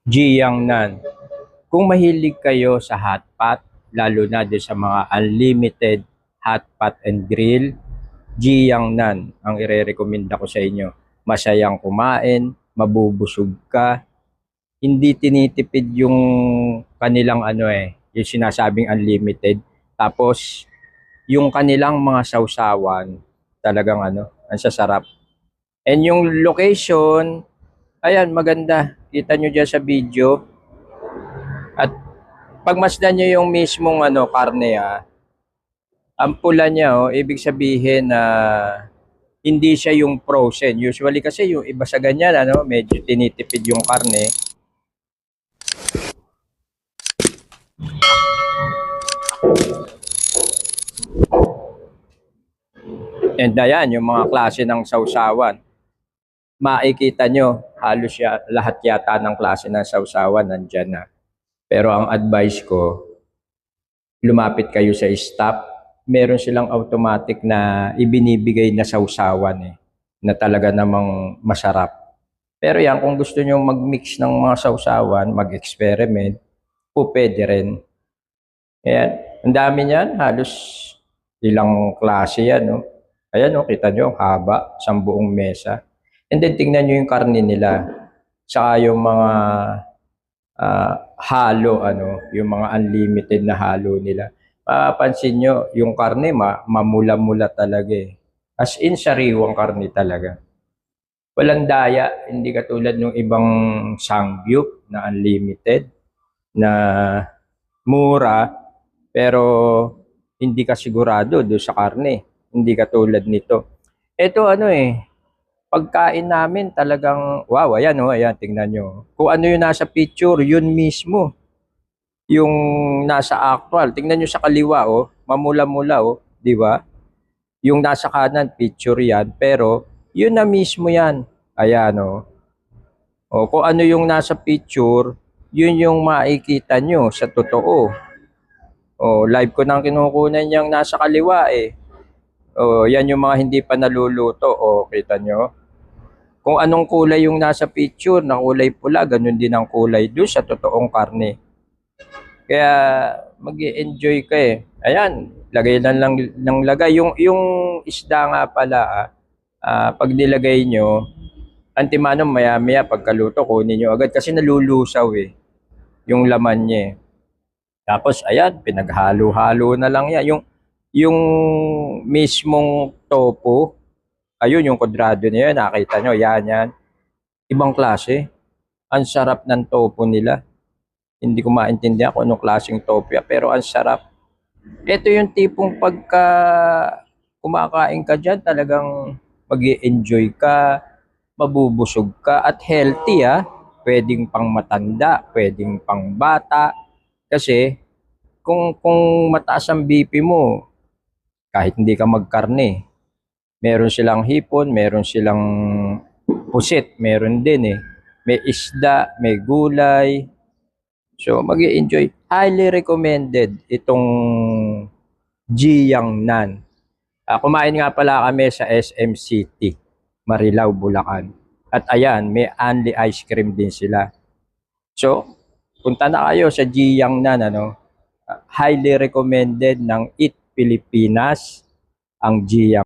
Jiangnan. Kung mahilig kayo sa hot pot, lalo na din sa mga unlimited hot pot and grill, Jiangnan ang ire-recommenda ko sa inyo. Masayang kumain, mabubusog ka, hindi tinitipid yung kanilang yung sinasabing unlimited. Tapos, yung kanilang mga sausawan, talagang ang sasarap. And yung location, ayan, maganda. Kita nyo dyan sa video. At pagmasdan nyo yung mismong karne, ang pula niya, ibig sabihin na hindi siya yung frozen. Usually kasi yung iba sa ganyan, medyo tinitipid yung karne. And ayan, yung mga klase ng sausawan. Makikita nyo, halos lahat yata ng klase ng sausawan nandyan na. Pero ang advice ko, lumapit kayo sa stop. Meron silang automatic na ibinibigay na sausawan na talaga namang masarap. Pero yan, kung gusto nyo mag-mix ng mga sausawan, mag-experiment, pwede rin. Ayan, ang dami niyan, halos ilang klase yan, no? Ayan, no, kita nyo, haba, sa buong mesa. And then, tingnan nyo yung karne nila. Saka yung mga halo, yung mga unlimited na halo nila. Papansin nyo, yung karne, mamula-mula talaga As in, sariwang karne talaga. Walang daya, hindi katulad ng ibang sangyup na unlimited, na mura, pero hindi ka sigurado doon sa karne. Hindi katulad nito. Ito pagkain namin talagang, wow, ayan ayan, tingnan nyo. Kung ano yung nasa picture, yun mismo. Yung nasa actual, tingnan nyo sa kaliwa, mamula-mula, di ba? Yung nasa kanan, picture yan, pero yun na mismo yan. Ayan, kung ano yung nasa picture, yun yung makikita nyo sa totoo. Live ko nang kinukunan yung nasa kaliwa yan yung mga hindi pa naluluto. Kita nyo? Kung anong kulay yung nasa picture, na kulay pula, ganun din ang kulay doon sa totoong karne. Kaya mag-enjoy ka Ayan, lagay lang ng lagay. Yung isda nga pala, pag nilagay nyo, antimano maya-maya pagkaluto, kunin nyo agad kasi nalulusaw yung laman niya Tapos ayan, pinaghalo-halo na lang yan. Yung mismong tofu, ayun yung kwadrado niya, nakita nyo, yan. Ibang klase. Ang sarap ng tofu nila. Hindi ko maintindihan kung anong klaseng tofu pero ang sarap. Ito yung tipong pagka kumakain ka dyan, talagang mag-i-enjoy ka, mabubusog ka, at healthy Pwedeng pang matanda, pwedeng pang bata. Kasi kung mataas ang BP mo, kahit hindi ka magkarne, meron silang hipon, meron silang pusit, meron din May isda, may gulay. So, mag-i-enjoy. Highly recommended itong Jiangnan. Kumain nga pala kami sa SM City, Marilao, Bulacan. At ayan, may only ice cream din sila. So, punta na kayo sa Jiangnan, highly recommended ng Eat Pilipinas, ang Jiang.